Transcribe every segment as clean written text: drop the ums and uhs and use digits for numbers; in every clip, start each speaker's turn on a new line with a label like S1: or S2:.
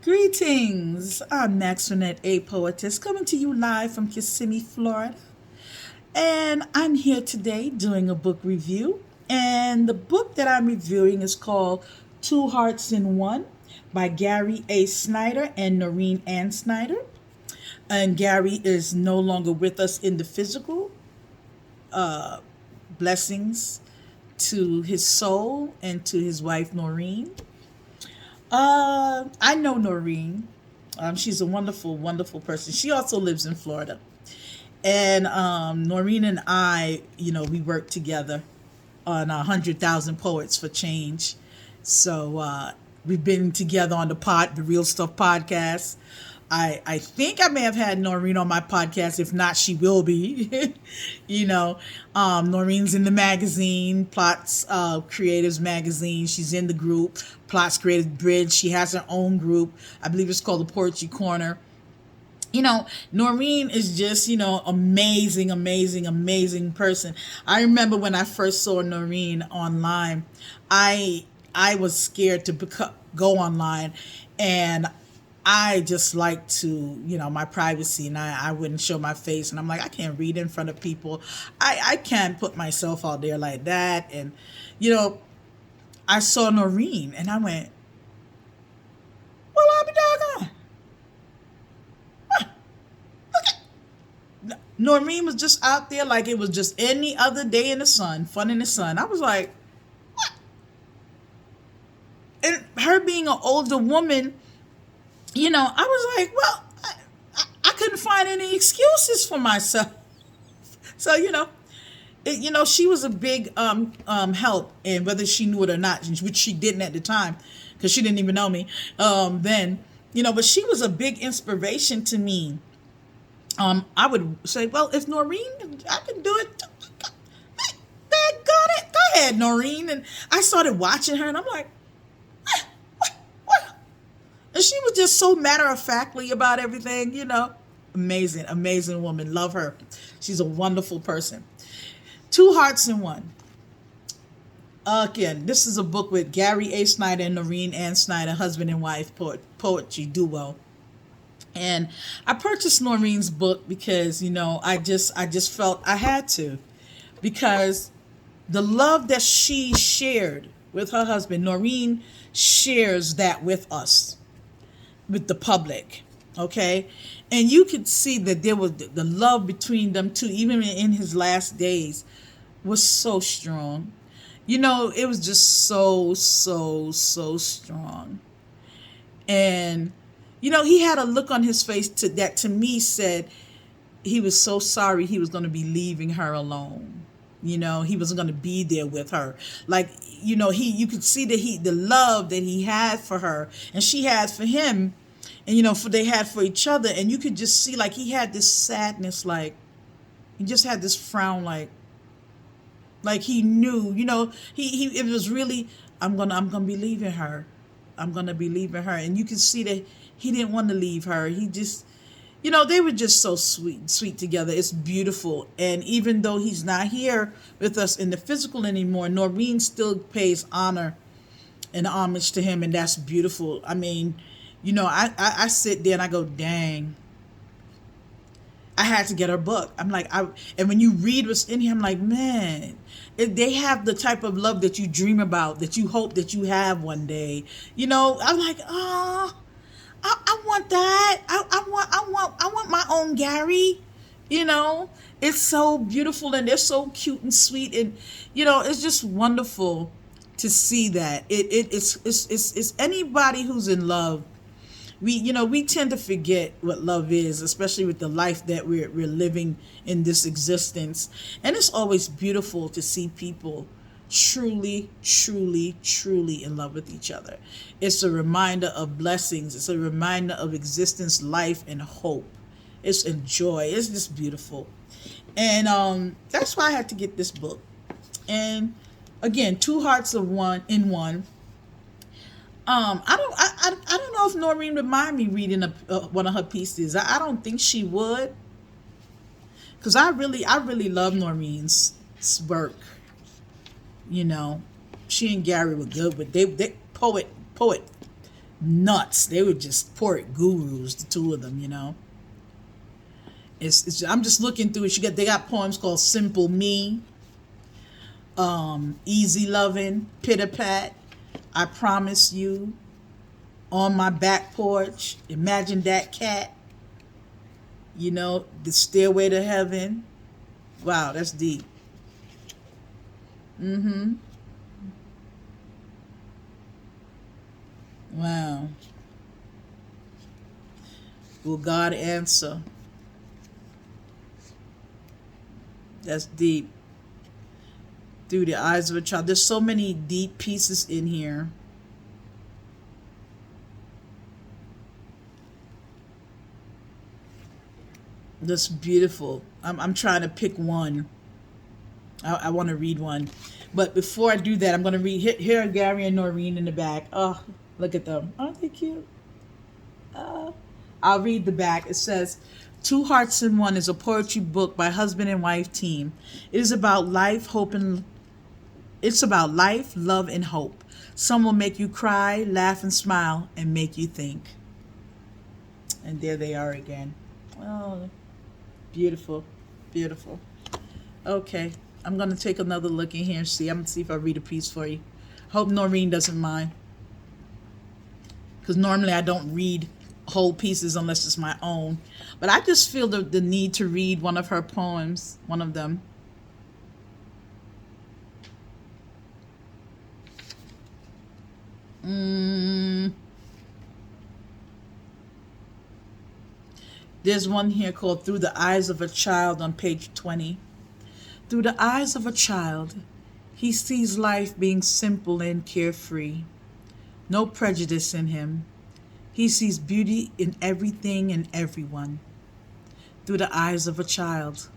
S1: Greetings! I'm Maxwanette A Poetess coming to you live from Kissimmee, Florida. And I'm here today doing a book review. And the book that I'm reviewing is called Two Hearts in One by Gary A. Snyder and Noreen Ann Snyder. And Gary is no longer with us in the physical. Blessings to his soul and to his wife Noreen. I know Noreen. She's a wonderful, wonderful person. She also lives in Florida. And Noreen and I, we work together on 100,000 Poets for Change. So we've been together on the Real Stuff podcast. I think I may have had Noreen on my podcast. If not, she will be. Noreen's in the magazine, Plots Creatives Magazine. She's in the group, Plots Creative Bridge. She has her own group. I believe it's called the Poetry Corner. Noreen is just, amazing, amazing, amazing person. I remember when I first saw Noreen online, I was scared to go online, and I just like to, my privacy, and I wouldn't show my face. And I'm like, I can't read in front of people. I can't put myself out there like that. And, I saw Noreen and I went, well, I'll be doggone. Noreen was just out there like it was just any other day in the sun, fun in the sun. I was like, what? And her being an older woman, I was like, well, I couldn't find any excuses for myself. So, she was a big help, and whether she knew it or not, which she didn't at the time, because she didn't even know me then, but she was a big inspiration to me. I would say, well, if Noreen, I can do it. Go ahead, Noreen. And I started watching her, and I'm like, what? And she was just so matter-of-factly about everything, Amazing, amazing woman. Love her. She's a wonderful person. Two Hearts in One. Again, this is a book with Gary A. Snyder and Noreen Ann Snyder, husband and wife poetry duo. And I purchased Noreen's book because, I just felt I had to, because the love that she shared with her husband, Noreen shares that with us, with the public. Okay. And you could see that there was the love between them two, even in his last days, was so strong. It was just so, so, so strong. And he had a look on his face that to me said he was so sorry he was going to be leaving her alone. He wasn't going to be there with her. Like, you could see that the love that he had for her and she had for him, and, they had for each other. And you could just see, like, he had this sadness, like, he just had this frown, like he knew, it was really, I'm going to be leaving her. I'm going to be leaving her. And you can see that he didn't want to leave her. He just, they were just so sweet together. It's beautiful. And even though he's not here with us in the physical anymore, Noreen still pays honor and homage to him. And that's beautiful. I mean, I sit there and I go, dang, I had to get her book. I'm like, and when you read what's in here, I'm like, man, they have the type of love that you dream about, that you hope that you have one day. I'm like, oh, I want that. I want my own Gary. It's so beautiful, and they're so cute and sweet, and it's just wonderful to see that. It's anybody who's in love. We tend to forget what love is, especially with the life that we're living in this existence. And it's always beautiful to see people truly, truly, truly in love with each other. It's a reminder of blessings. It's a reminder of existence, life, and hope. It's joy. It's just beautiful. And that's why I had to get this book. And again, Two Hearts in One. I don't know if Noreen would mind me reading one of her pieces. I don't think she would, because I really love Noreen's work. She and Gary were good, but they poet nuts. They were just poet gurus, the two of them, I'm just looking through it. They got poems called Simple Me, Easy Loving, Pitter Pat, I Promise You, On My Back Porch, Imagine That Cat, The Stairway to Heaven. Wow, that's deep. Wow. Will God answer? That's deep. Through the eyes of a child. There's so many deep pieces in here. That's beautiful. I'm trying to pick one. I want to read one. But before I do that, I'm going to read. Here are Gary and Noreen in the back. Oh, look at them. Aren't they cute? I'll read the back. It says, Two Hearts in One is a poetry book by husband and wife team. It is about life, it's about life, love, and hope. Some will make you cry, laugh, and smile, and make you think. And there they are again. Oh, beautiful, beautiful. Okay, I'm going to take another look in here and see. I'm going to see if I read a piece for you. Hope Noreen doesn't mind. Because normally I don't read whole pieces unless it's my own. But I just feel the need to read one of her poems, one of them. There's one here called Through the Eyes of a Child on page 20. Through the eyes of a child, he sees life being simple and carefree. No prejudice in him. He sees beauty in everything and everyone. Through the eyes of a child,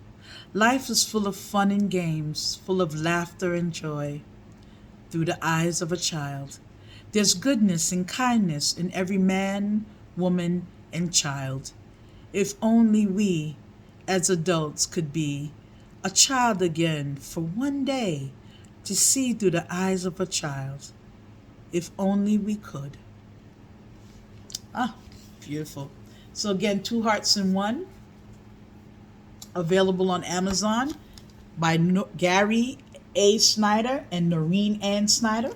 S1: life is full of fun and games, full of laughter and joy. Through the eyes of a child, there's goodness and kindness in every man, woman, and child. If only we, as adults, could be a child again for one day to see through the eyes of a child. If only we could. Ah, beautiful. So again, Two Hearts in One, available on Amazon by Gary A. Snyder and Noreen Ann Snyder.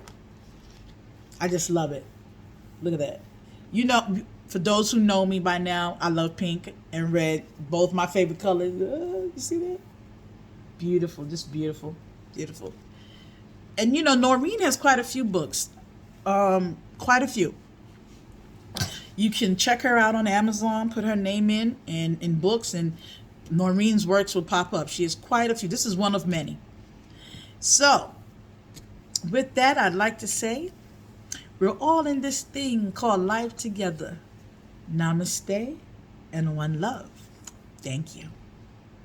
S1: I just love it. Look at that. For those who know me by now, I love pink and red, both my favorite colors. You see that? Beautiful, just beautiful, beautiful. And Noreen has quite a few books. Quite a few. You can check her out on Amazon, put her name in books, and Noreen's works will pop up. She has quite a few. This is one of many. So, with that, I'd like to say, we're all in this thing called life together. Namaste and one love. Thank you.